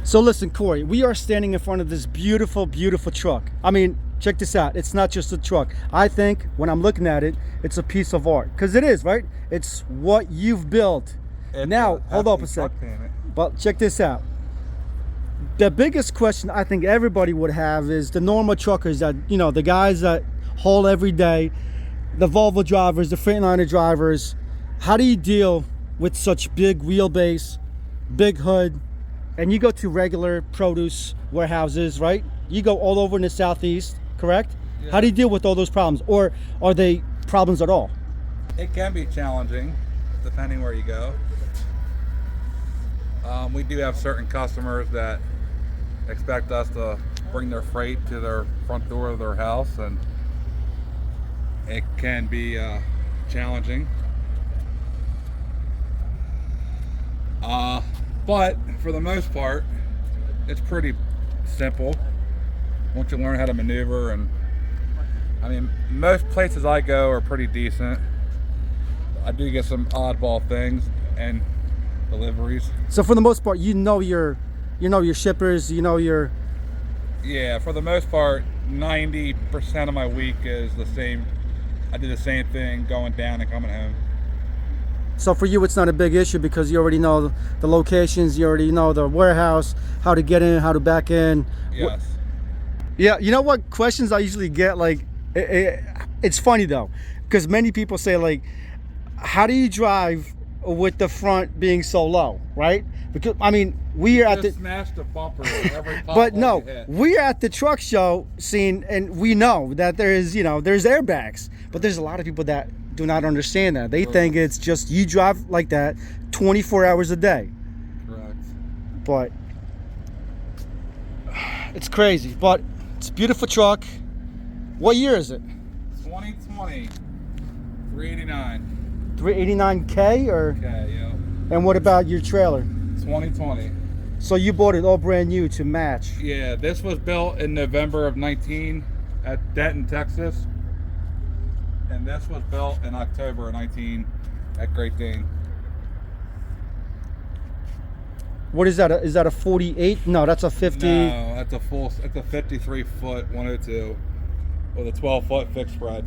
So listen, Corey, we are standing in front of this beautiful, beautiful truck. I mean, check this out. It's not just a truck. I think when I'm looking at it, it's a piece of art. Because it is, right? It's what you've built. Now, hold up a sec. But check this out. The biggest question I think everybody would have is the normal truckers that, you know, the guys that haul every day, the Volvo drivers, the Freightliner drivers. How do you deal with such big wheelbase, big hood, and you go to regular produce warehouses, right? You go all over in the Southeast, correct? Yeah. How do you deal with all those problems? Or are they problems at all? It can be challenging, depending where you go. We do have certain customers that expect us to bring their freight to their front door of their house, and it can be challenging. But for the most part, it's pretty simple once you learn how to maneuver. And I mean, most places I go are pretty decent. I do get some oddball things and deliveries. So for the most part, you know your shippers, you know your... Yeah, for the most part, 90% of my week is the same. I do the same thing going down and coming home. So for you, it's not a big issue because you already know the locations, you already know the warehouse, how to get in, how to back in. Yes. Yeah, you know what questions I usually get? Like, it's funny though, because many people say like, how do you drive with the front being so low, right? Because I mean, we are at the smash the bumper every but no, we are at the truck show scene, and we know that there is, you know, there's airbags, but there's a lot of people that do not understand that. They think it's just you drive like that 24 hours a day. Correct. But it's crazy. But it's a beautiful truck. What year is it? 2020. 389. 389K or? Okay, yeah. And what about your trailer? 2020. So you bought it all brand new to match? Yeah, this was built in November of 19 at Denton, Texas. And this was built in October of 19 at Great Dane. What is that? Is that a 48? No, that's a 50. No, that's a 53-foot 102 with a 12-foot fixed spread.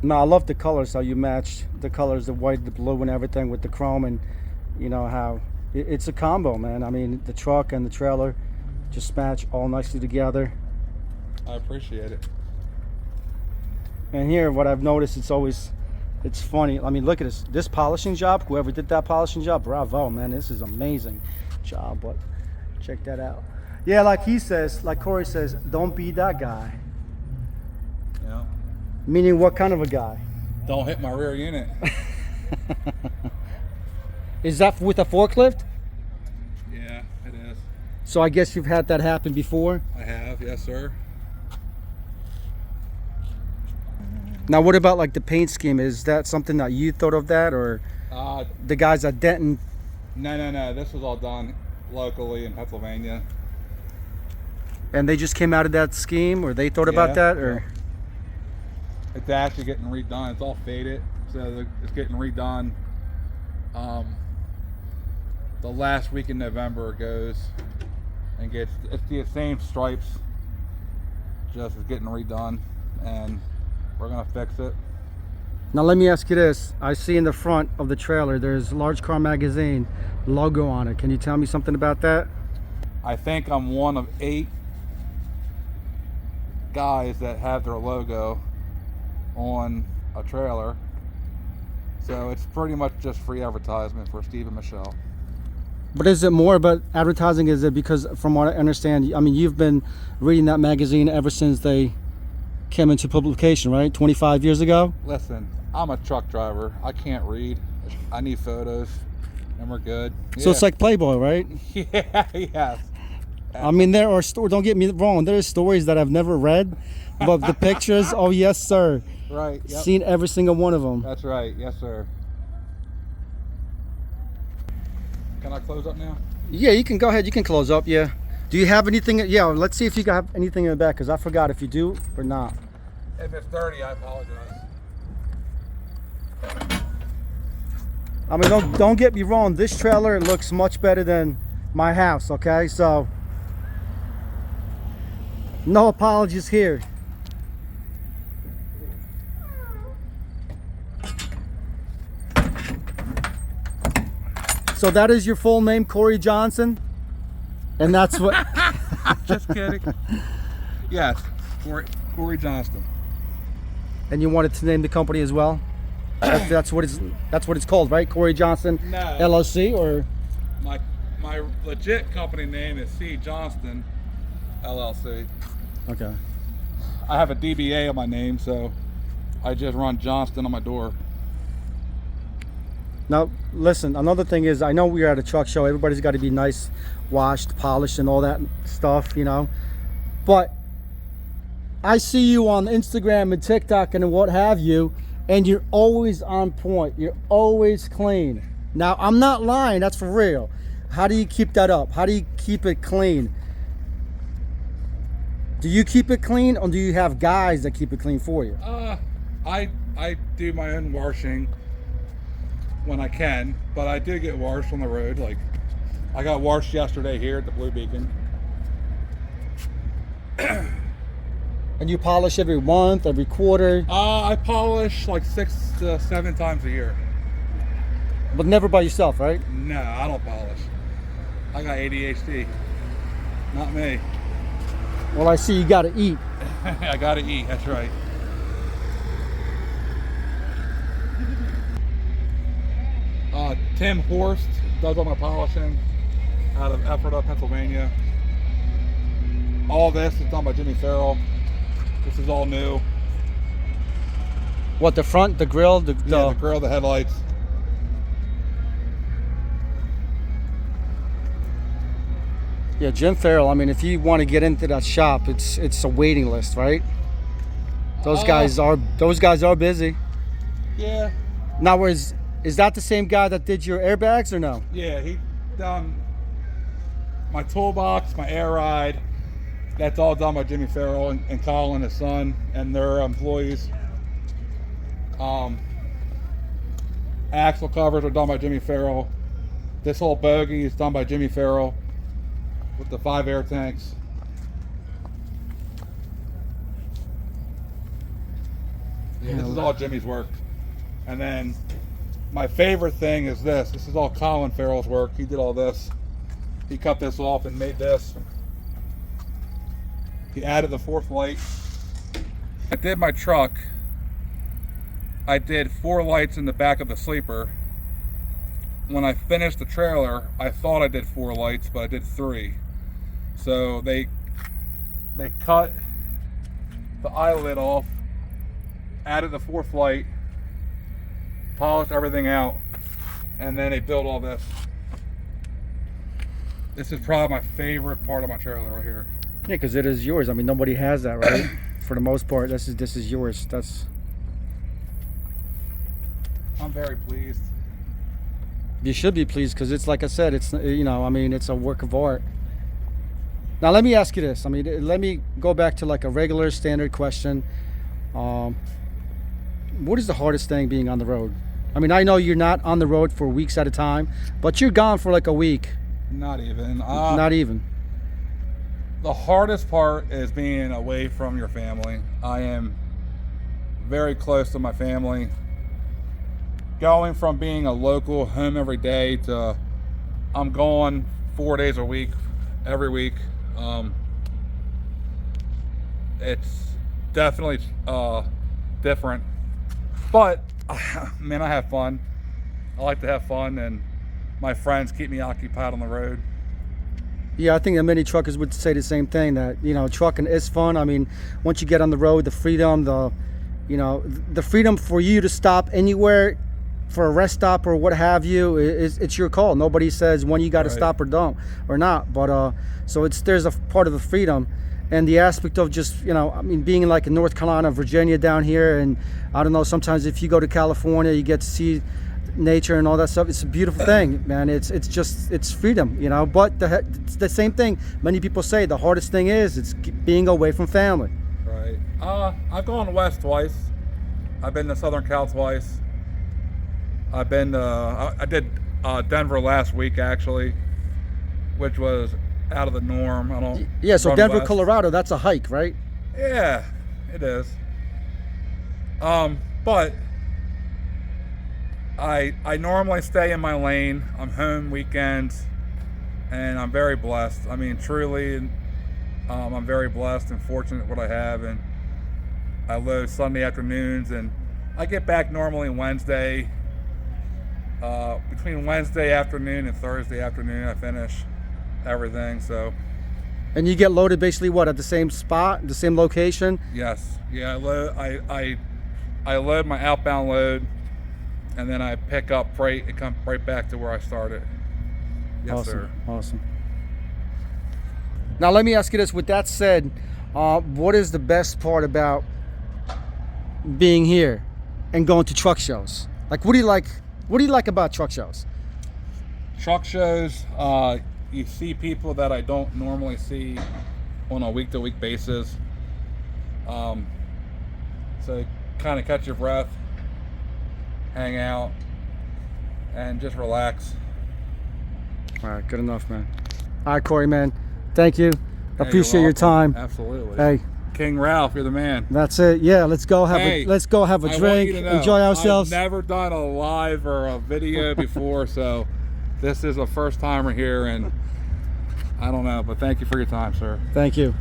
No, I love the colors, how you matched the colors, the white, the blue, and everything with the chrome, and you know how it's a combo, man. I mean, the truck and the trailer just match all nicely together. I appreciate it. And here, what I've noticed, it's funny. I mean, look at this polishing job. Whoever did that polishing job, bravo, man. This is amazing job. But check that out. Yeah, like he says, like Corey says, don't be that guy. Yeah. Meaning, what kind of a guy? Don't hit my rear unit. Is that with a forklift? Yeah, it is. So I guess you've had that happen before? I have, yes, sir. Now, what about like the paint scheme? Is that something that you thought of that, or the guys at Denton? No. This was all done locally in Pennsylvania. And they just came out of that scheme, or they thought about that, or? It's actually getting redone. It's all faded, so it's getting redone. The last week in November it goes and it's the same stripes, just is getting redone, and we're gonna fix it. Now let me ask you this. I see in the front of the trailer there's Large Car Magazine logo on it. Can you tell me something about that? I think I'm one of 8 guys that have their logo on a trailer. So it's pretty much just free advertisement for Steve and Michelle. But is it more about advertising? Is it because, from what I understand, I mean, you've been reading that magazine ever since they came into publication, right? 25 years ago? Listen, I'm a truck driver. I can't read. I need photos, and we're good. So it's like Playboy, right? Yeah, yes. I mean, there are stories, don't get me wrong, there are stories that I've never read, but the pictures, oh yes, sir. Right. Yep. Seen every single one of them. That's right. Yes, sir. Can I close up now? Yeah, you can go ahead. You can close up, yeah. Do you have anything? Yeah, let's see if you have anything in the back, because I forgot if you do or not. If it's dirty, I apologize. I mean, don't get me wrong. This trailer looks much better than my house, okay? So no apologies here. So that is your full name, Corey Johnson? And that's what... Just kidding. Yes, Corey Johnston. And you wanted to name the company as well? That's what it's called, right? Corey Johnson No. LLC, or My legit company name is C Johnston LLC. okay. I have a DBA on my name, so I just run Johnston on my door. Now, listen, another thing is, I know we're at a truck show. Everybody's got to be nice, washed, polished, and all that stuff, you know. But I see you on Instagram and TikTok and what have you, and you're always on point. You're always clean. Now, I'm not lying. That's for real. How do you keep that up? How do you keep it clean? Do you keep it clean, or do you have guys that keep it clean for you? I do my own washing when I can, but I do get washed on the road. Like, I got washed yesterday here at the Blue Beacon. And you polish every month, every quarter? I polish like 6 to 7 times a year. But never by yourself, right? No, I don't polish. I got ADHD. Not me. Well, I see you got to eat. I gotta eat, that's right. Tim Horst does all my polishing out of Ephrata, Pennsylvania. All this is done by Jimmy Farrell. This is all new. What, the front, the grill, The grill, the headlights. Yeah, Jim Farrell. I mean, if you want to get into that shop, it's a waiting list, right? Those guys are busy. Yeah. Now, is that the same guy that did your airbags or no? Yeah, he done my toolbox, my air ride. That's all done by Jimmy Farrell and Colin, his son, and their employees. Axle covers are done by Jimmy Farrell. This whole bogie is done by Jimmy Farrell with the 5 air tanks. Yeah, this is all Jimmy's work. And then my favorite thing is this. This is all Colin Farrell's work. He did all this. He cut this off and made this. He added the 4th light. I did my truck. I did 4 lights in the back of the sleeper. When I finished the trailer, I thought I did 4 lights, but I did 3. So they cut the eyelid off, added the 4th light, polished everything out, and then they built all this. This is probably my favorite part of my trailer right here. Yeah, because it is yours. I mean, nobody has that, right? For the most part, this is yours. I'm very pleased. You should be pleased, because it's like I said, it's, you know, I mean, it's a work of art. Now, let me ask you this. I mean, let me go back to like a regular standard question. What is the hardest thing being on the road? I mean, I know you're not on the road for weeks at a time, but you're gone for like a week. Not even. Not even. The hardest part is being away from your family. I am very close to my family. Going from being a local, home every day, to I'm going 4 days a week, every week. It's definitely different, but man, I have fun. I like to have fun, and my friends keep me occupied on the road. Yeah, I think that many truckers would say the same thing, that, you know, trucking is fun. I mean, once you get on the road, the freedom, the freedom for you to stop anywhere for a rest stop or what have you, it's your call. Nobody says when you got to stop or don't or not. But so there's a part of the freedom and the aspect of just, you know, I mean, being like in North Carolina, Virginia down here, and I don't know, sometimes if you go to California, you get to see nature and all that stuff. It's a beautiful thing, man. It's freedom, you know. But it's the same thing many people say. The hardest thing is being away from family. Right. I've gone west twice. I've been to Southern Cal twice. I've been I did Denver last week, actually. which was out of the norm. I don't. Yeah, so run Denver, west. Colorado, that's a hike, right? Yeah, it is. But I normally stay in my lane. I'm home weekends, and I'm very blessed. I mean, truly, I'm very blessed and fortunate what I have, and I load Sunday afternoons, and I get back normally Wednesday. Between Wednesday afternoon and Thursday afternoon, I finish everything. So. And you get loaded basically what, at the same spot, the same location? Yes. Yeah. I load my outbound load, and then I pick up freight and come right back to where I started. Yes, Awesome. sir. Awesome. Now let me ask you this. With that said, what is the best part about being here and going to truck shows? Like, what do you like? What do you like about truck shows? Truck shows. You see people that I don't normally see on a week-to-week basis. So kind of catch your breath, hang out, and just relax. All right, good enough, man. All right, Corey, man. Thank you. Hey, Appreciate you're your time. welcome. Absolutely. Hey, King Ralph, you're the man. that's it. Yeah, let's go have Hey, a I want drink, you to know, enjoy ourselves. I've never done a live or a video before, so this is a first timer here, and I don't know, but thank you for your time, sir. Thank you.